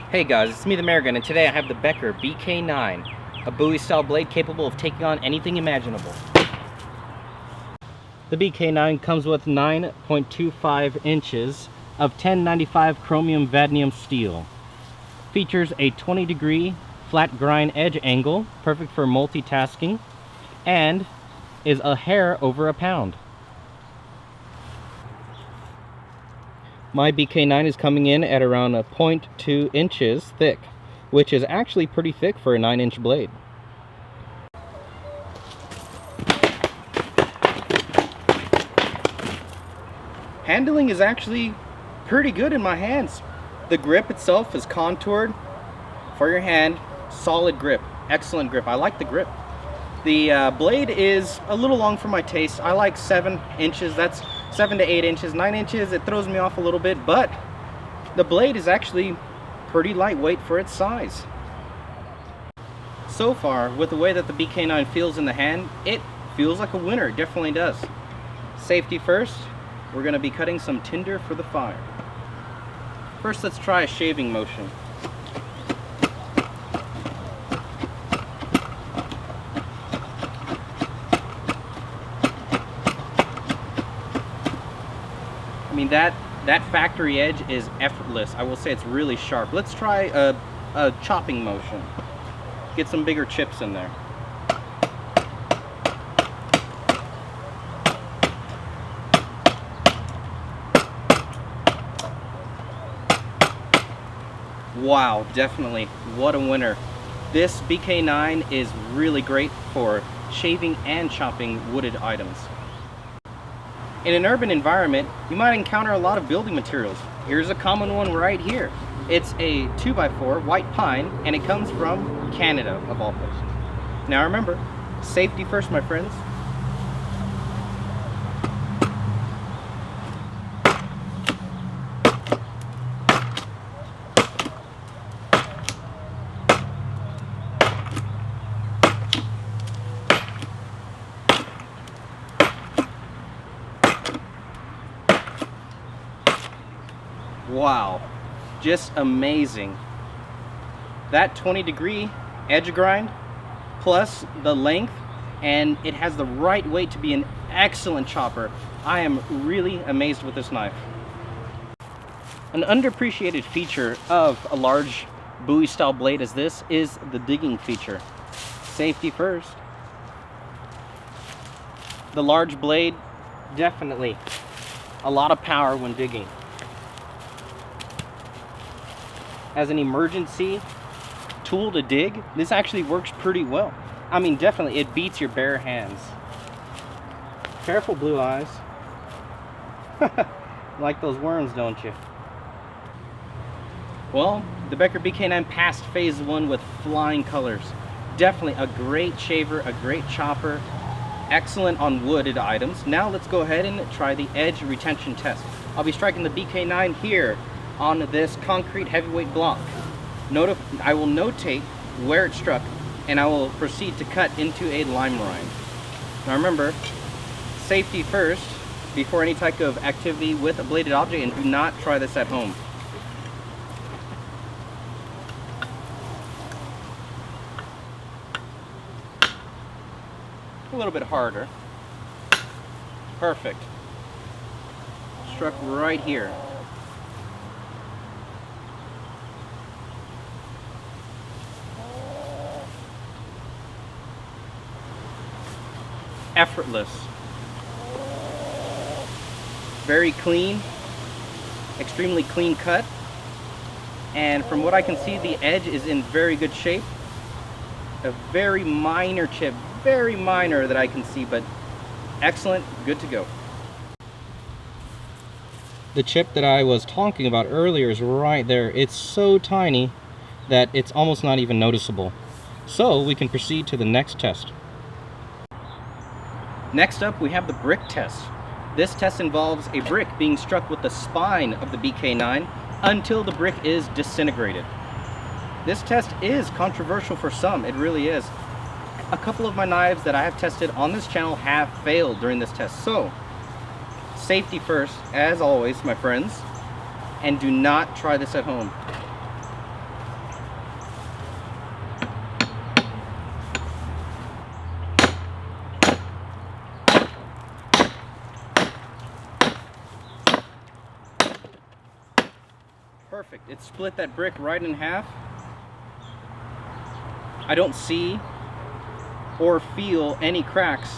Hey guys, it's me the American, and today I have the Becker Bk9, a Bowie style blade capable of taking on anything imaginable. The Bk9 comes with 9.25 inches of 1095 chromium vadnium steel. Features a 20-degree flat grind edge angle, perfect for multitasking, and is a hair over a pound. My Bk9 is coming in at around 0.2 inches thick, which is actually pretty thick for a 9-inch blade. Handling is actually pretty good in my hands. The grip itself is contoured for your hand. Solid grip, excellent grip. I like the grip. The blade is a little long for my taste. I like 7 inches. That's 7 to 8 inches. 9 inches, it throws me off a little bit, but the blade is actually pretty lightweight for its size. So far, with the way that the Bk9 feels in the hand, it feels like a winner. It definitely does. Safety first, we're going to be cutting some tinder for the fire. First, let's try a shaving motion. I mean, that factory edge is effortless. I will say it's really sharp. Let's try a chopping motion. Get some bigger chips in there. Wow, definitely, what a winner. This Bk9 is really great for shaving and chopping wooded items. In an urban environment, you might encounter a lot of building materials. Here's a common one right here. It's a 2x4 white pine, and it comes from Canada, of all places. Now remember, safety first, my friends. Wow, just amazing. That 20-degree edge grind plus the length, and it has the right weight to be an excellent chopper. I am really amazed with this knife. An underappreciated feature of a large Bowie style blade as this is the digging feature. Safety first. The large blade, definitely a lot of power when digging. As an emergency tool to dig, this actually works pretty well. I mean, definitely, it beats your bare hands. Careful, blue eyes. Like those worms, don't you? Well, the Becker Bk9 passed phase 1 with flying colors. Definitely a great shaver, a great chopper, excellent on wooded items. Now let's go ahead and try the edge retention test. I'll be striking the Bk9 here on this concrete heavyweight block. I will notate where it struck, and I will proceed to cut into a lime rind. Now remember, safety first before any type of activity with a bladed object, and do not try this at home. A little bit harder. Perfect. Struck right here. Effortless. Very clean, extremely clean cut, and from what I can see, the edge is in very good shape. A very minor chip, very minor that I can see, but excellent, good to go. The chip that I was talking about earlier is right there. It's so tiny that it's almost not even noticeable. So we can proceed to the next test. Next up, we have the brick test. This test involves a brick being struck with the spine of the Bk9 until the brick is disintegrated. This test is controversial for some, it really is. A couple of my knives that I have tested on this channel have failed during this test. So, safety first, as always, my friends, and do not try this at home. Perfect. It split that brick right in half. I don't see or feel any cracks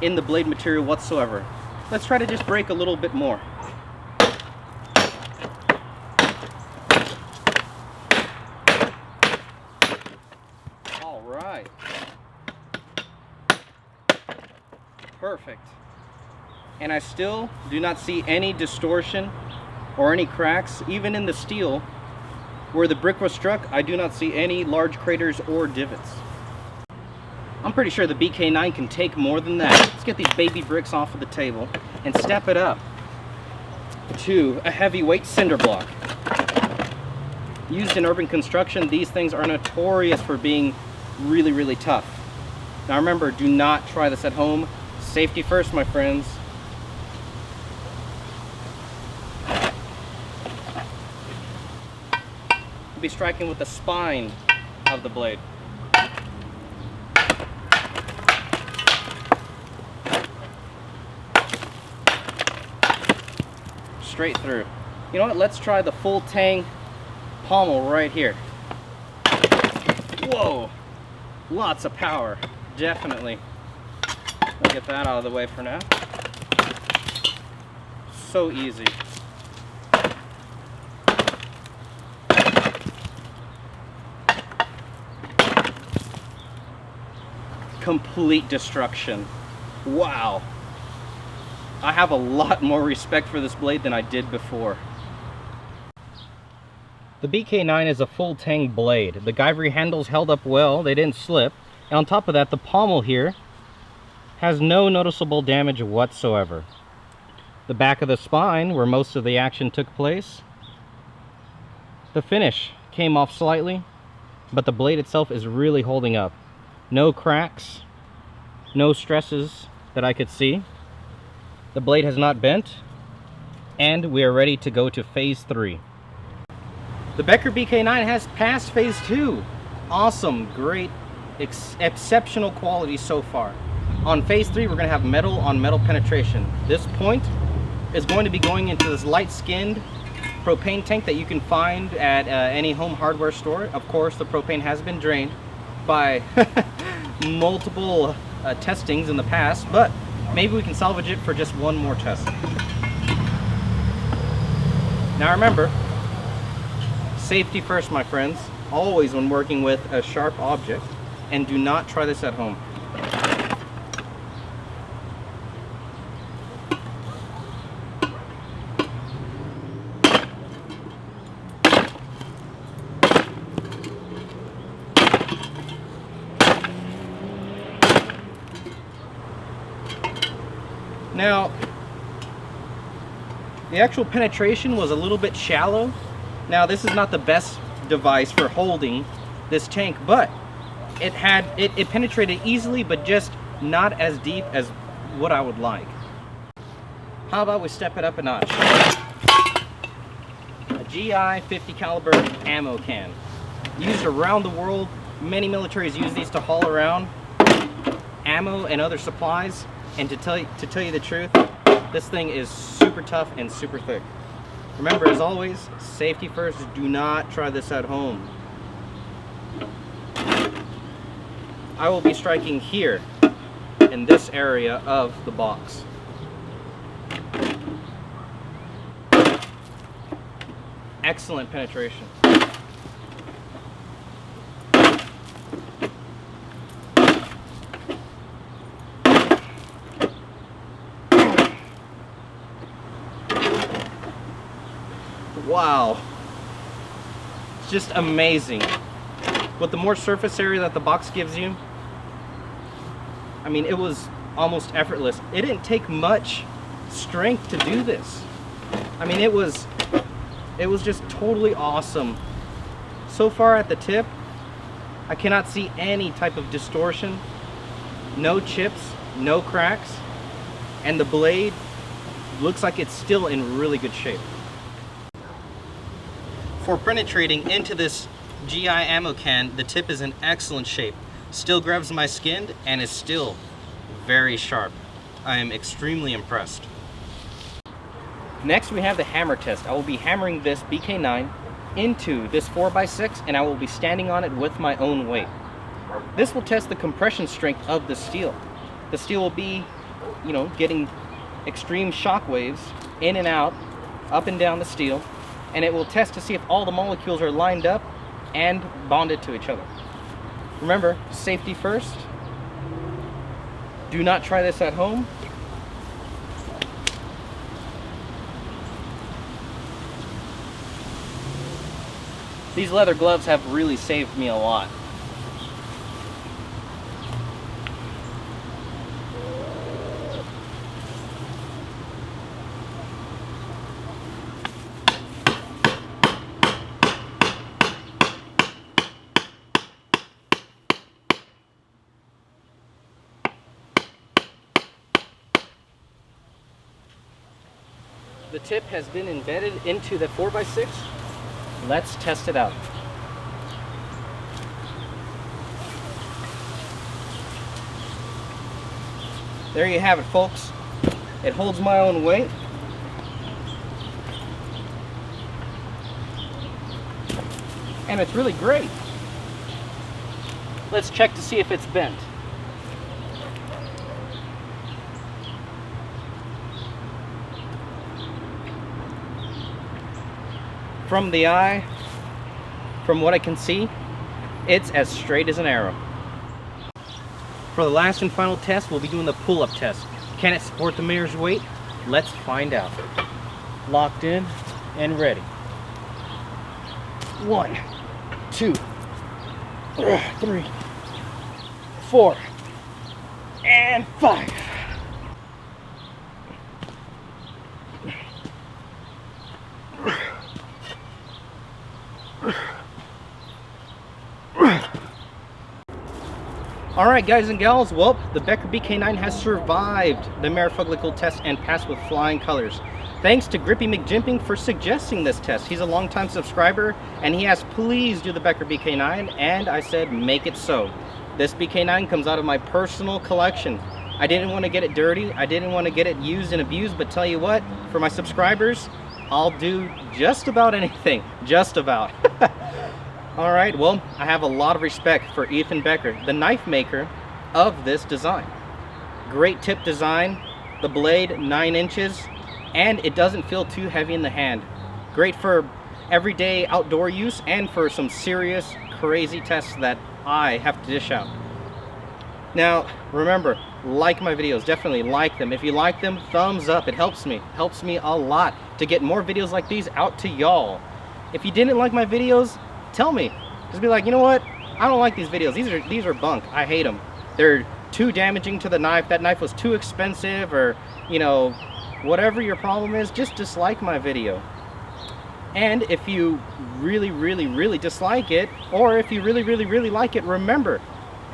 in the blade material whatsoever. Let's try to just break a little bit more. All right. Perfect. And I still do not see any distortion or any cracks, even in the steel where the brick was struck. I do not see any large craters or divots. I'm pretty sure the BK9 can take more than that. Let's get these baby bricks off of the table and step it up to a heavyweight cinder block. Used in urban construction, these things are notorious for being really, really tough. Now remember, do not try this at home. Safety first, my friends. You'll be striking with the spine of the blade. Straight through. You know what? Let's try the full tang pommel right here. Whoa! Lots of power. Definitely. I'll get that out of the way for now. So easy. Complete destruction. Wow. I have a lot more respect for this blade than I did before. The BK9 is a full tang blade. The guyvery handles held up well, they didn't slip. And on top of that, the pommel here has no noticeable damage whatsoever. The back of the spine, where most of the action took place, the finish came off slightly, but the blade itself is really holding up. No cracks, no stresses that I could see. The blade has not bent, and we are ready to go to phase 3. The Becker Bk9 has passed phase 2. Awesome, great, exceptional quality so far. On phase 3, we're going to have metal on metal penetration. This point is going to be going into this light-skinned propane tank that you can find at any home hardware store. Of course, the propane has been drained by multiple testings in the past, but maybe we can salvage it for just one more test. Now remember, safety first, my friends, always when working with a sharp object, and do not try this at home. Now, the actual penetration was a little bit shallow. Now, this is not the best device for holding this tank, but it penetrated easily, but just not as deep as what I would like. How about we step it up a notch? A GI 50 caliber ammo can. Used around the world. Many militaries use these to haul around ammo and other supplies. And to tell you the truth, this thing is super tough and super thick. Remember, as always, safety first. Do not try this at home. I will be striking here in this area of the box. Excellent penetration. Wow, it's just amazing. With the more surface area that the box gives you, I mean, it was almost effortless. It didn't take much strength to do this. I mean, it was just totally awesome. So far at the tip, I cannot see any type of distortion, no chips, no cracks, and the blade looks like it's still in really good shape. For penetrating into this GI ammo can, the tip is in excellent shape. Still grabs my skin and is still very sharp. I am extremely impressed. Next we have the hammer test. I will be hammering this BK9 into this 4x6 and I will be standing on it with my own weight. This will test the compression strength of the steel. The steel will be, you know, getting extreme shock waves in and out, up and down the steel, and it will test to see if all the molecules are lined up and bonded to each other. Remember, safety first. Do not try this at home. These leather gloves have really saved me a lot. The tip has been embedded into the 4x6. Let's test it out. There you have it, folks. It holds my own weight. And it's really great. Let's check to see if it's bent. From the eye, from what I can see, it's as straight as an arrow. For the last and final test, we'll be doing the pull-up test. Can it support the mare's weight? Let's find out. Locked in and ready. 1, 2, 3, 4, and 5. Alright guys and gals, well, the Becker Bk9 has survived the mare Fuglycool test and passed with flying colors. Thanks to Grippy McJimping for suggesting this test. He's a longtime subscriber and he asked, please do the Becker Bk9, and I said, make it so. This Bk9 comes out of my personal collection. I didn't want to get it dirty, I didn't want to get it used and abused, but tell you what, for my subscribers, I'll do just about anything. Just about. Alright, well, I have a lot of respect for Ethan Becker, the knife maker of this design. Great tip design, the blade 9 inches, and it doesn't feel too heavy in the hand. Great for everyday outdoor use and for some serious, crazy tests that I have to dish out. Now, remember, like my videos, definitely like them. If you like them, thumbs up, it helps me a lot to get more videos like these out to y'all. If you didn't like my videos, tell me. Just be like, you know what? I don't like these videos. These are bunk. I hate them. They're too damaging to the knife. That knife was too expensive, or, you know, whatever your problem is, just dislike my video. And if you really, really, really dislike it, or if you really, really, really like it, remember,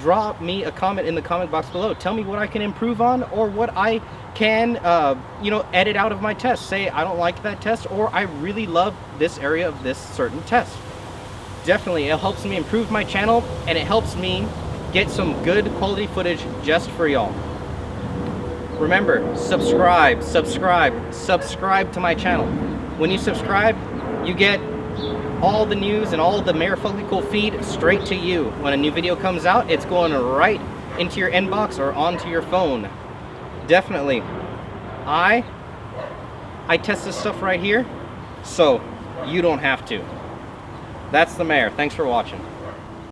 drop me a comment in the comment box below. Tell me what I can improve on, or what I can, you know, edit out of my test. Say, I don't like that test, or I really love this area of this certain test. Definitely, it helps me improve my channel, and it helps me get some good quality footage just for y'all. Remember, subscribe to my channel. When you subscribe, you get all the news and all the Mare Fuglycool feed straight to you. When a new video comes out, it's going right into your inbox or onto your phone. Definitely. I test this stuff right here, so you don't have to. That's the mare. Thanks for watching.